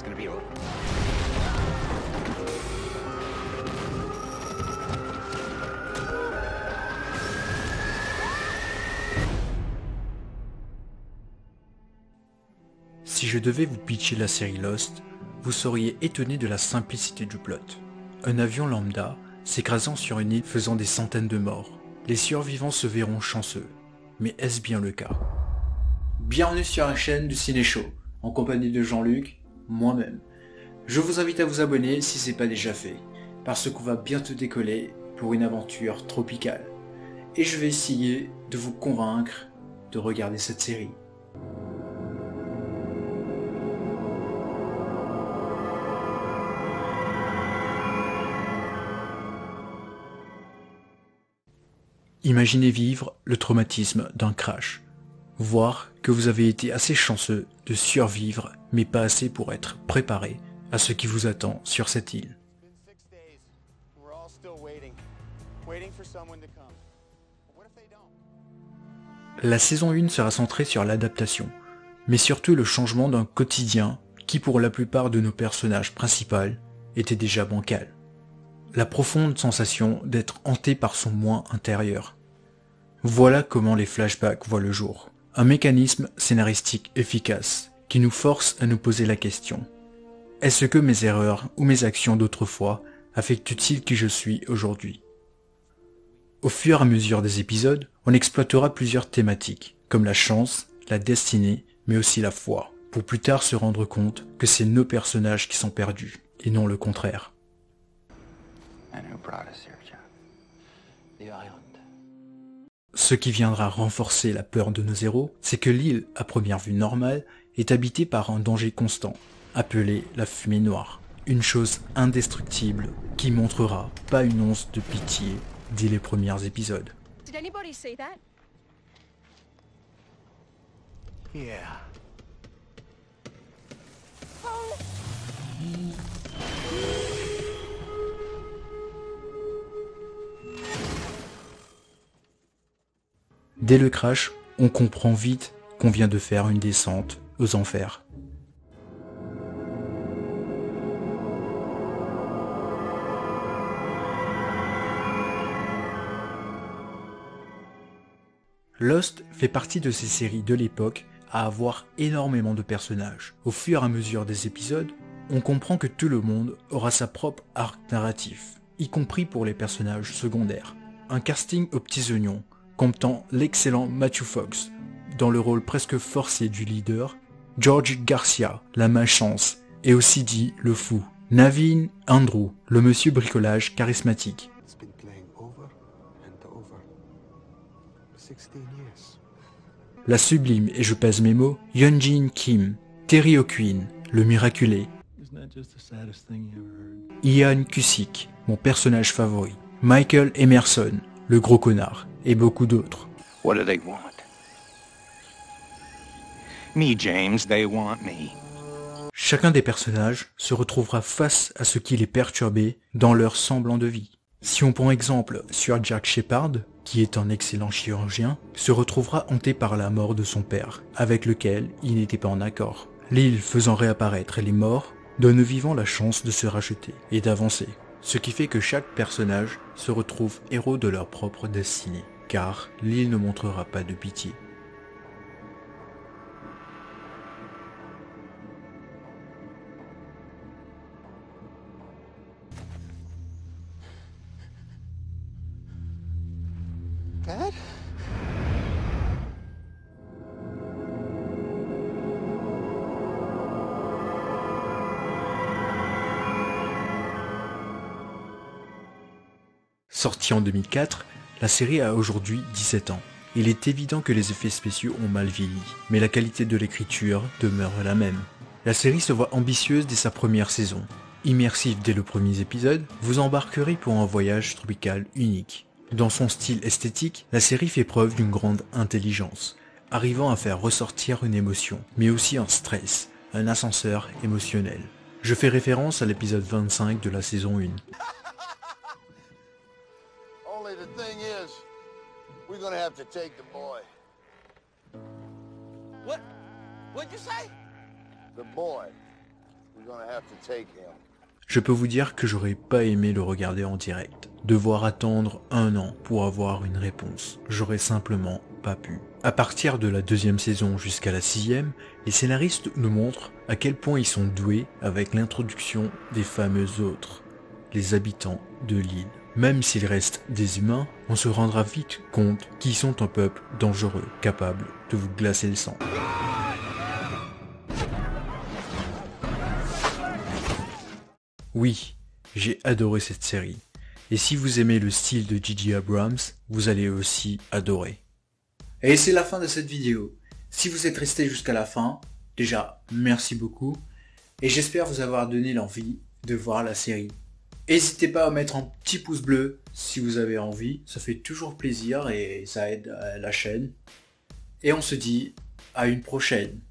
It's gonna be a... Si je devais vous pitcher la série Lost, vous seriez étonné de la simplicité du plot. Un avion lambda s'écrasant sur une île faisant des centaines de morts. Les survivants se verront chanceux. Mais est-ce bien le cas? Bienvenue sur la chaîne du Ciné Show, en compagnie de Jean-Luc, moi-même. Je vous invite à vous abonner si ce n'est pas déjà fait, parce qu'on va bientôt décoller pour une aventure tropicale. Et je vais essayer de vous convaincre de regarder cette série. Imaginez vivre le traumatisme d'un crash. Voir que vous avez été assez chanceux de survivre, mais pas assez pour être préparé à ce qui vous attend sur cette île. La saison 1 sera centrée sur l'adaptation, mais surtout le changement d'un quotidien qui pour la plupart de nos personnages principaux était déjà bancal. La profonde sensation d'être hanté par son moi intérieur. Voilà comment les flashbacks voient le jour. Un mécanisme scénaristique efficace qui nous force à nous poser la question. Est-ce que mes erreurs ou mes actions d'autrefois affectent-ils qui je suis aujourd'hui? Au fur et à mesure des épisodes, on exploitera plusieurs thématiques, comme la chance, la destinée, mais aussi la foi, pour plus tard se rendre compte que c'est nos personnages qui sont perdus, et non le contraire. Ce qui viendra renforcer la peur de nos héros, c'est que l'île, à première vue normale, est habitée par un danger constant, appelé la fumée noire. Une chose indestructible qui montrera pas une once de pitié dès les premiers épisodes. Did anybody see that? Yeah. Dès le crash, on comprend vite qu'on vient de faire une descente aux enfers. Lost fait partie de ces séries de l'époque à avoir énormément de personnages. Au fur et à mesure des épisodes, on comprend que tout le monde aura sa propre arc narratif, y compris pour les personnages secondaires. Un casting aux petits oignons, comptant l'excellent Matthew Fox, dans le rôle presque forcé du leader, George Garcia, la malchance, et aussi dit le fou, Naveen Andrew, le monsieur bricolage charismatique, la sublime, et je pèse mes mots, Hyunjin Kim, Terry O'Quinn, le miraculé, Ian Cusick, mon personnage favori, Michael Emerson, le gros connard, et beaucoup d'autres. What do they want? Me, James, they want me. Chacun des personnages se retrouvera face à ce qui les perturbait dans leur semblant de vie. Si on prend exemple sur Jack Shepard, qui est un excellent chirurgien, se retrouvera hanté par la mort de son père, avec lequel il n'était pas en accord. L'île faisant réapparaître les morts, donne aux vivants la chance de se racheter et d'avancer. Ce qui fait que chaque personnage se retrouve héros de leur propre destinée, car l'île ne montrera pas de pitié. Dad? Sortie en 2004, la série a aujourd'hui 17 ans. Il est évident que les effets spéciaux ont mal vieilli, mais la qualité de l'écriture demeure la même. La série se voit ambitieuse dès sa première saison. Immersive dès le premier épisode, vous embarquerez pour un voyage tropical unique. Dans son style esthétique, la série fait preuve d'une grande intelligence, arrivant à faire ressortir une émotion, mais aussi un stress, un ascenseur émotionnel. Je fais référence à l'épisode 25 de la saison 1. Only the thing is, we're gonna have to take the boy. What? What'd you say? The boy. We're gonna have to take him. Je peux vous dire que j'aurais pas aimé le regarder en direct. Devoir attendre 1 an pour avoir une réponse. J'aurais simplement pas pu. À partir de la 2e saison jusqu'à la 6e, les scénaristes nous montrent à quel point ils sont doués avec l'introduction des fameux autres, les habitants de l'île. Même s'ils restent des humains, on se rendra vite compte qu'ils sont un peuple dangereux, capable de vous glacer le sang. Oui, j'ai adoré cette série. Et si vous aimez le style de J.J. Abrams, vous allez aussi adorer. Et c'est la fin de cette vidéo. Si vous êtes resté jusqu'à la fin, déjà, merci beaucoup. Et j'espère vous avoir donné l'envie de voir la série. N'hésitez pas à mettre un petit pouce bleu si vous avez envie. Ça fait toujours plaisir et ça aide la chaîne. Et on se dit à une prochaine.